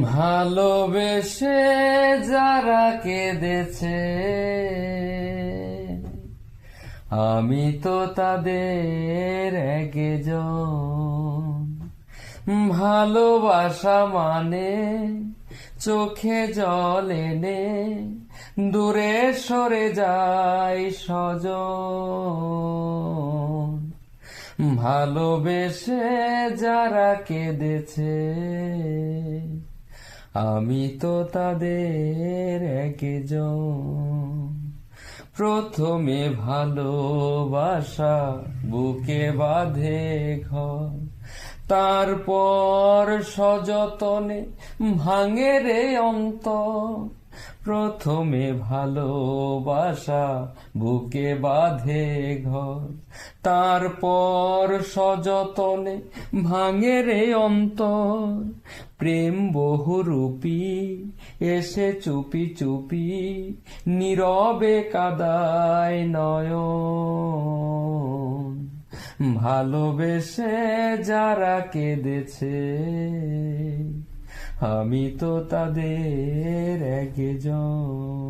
ভালোবেসে যারা কেঁদেছে আমি তো তাদের একজন। ভালোবাসা মানে চোখে জল এনে দূরে সরে যায় স্বজন। ভালোবেসে যারা কেঁদেছে আমি তো তাদের একজন। প্রথমে ভালোবাসা বুকে বাঁধে ঘর, তারপর সযতনে ভাঙে রে অন্তর। প্রথমে ভালোবাসা বুকে বাঁধে ঘর, তারপর সযতনে ভাঙে রে অন্তর। প্রেম বহুরূপী এসে চুপি চুপি নীরবে কাদায় নয়ন। ভালোবেসে যারা কেঁদেছে আমি তো তাদের একজন।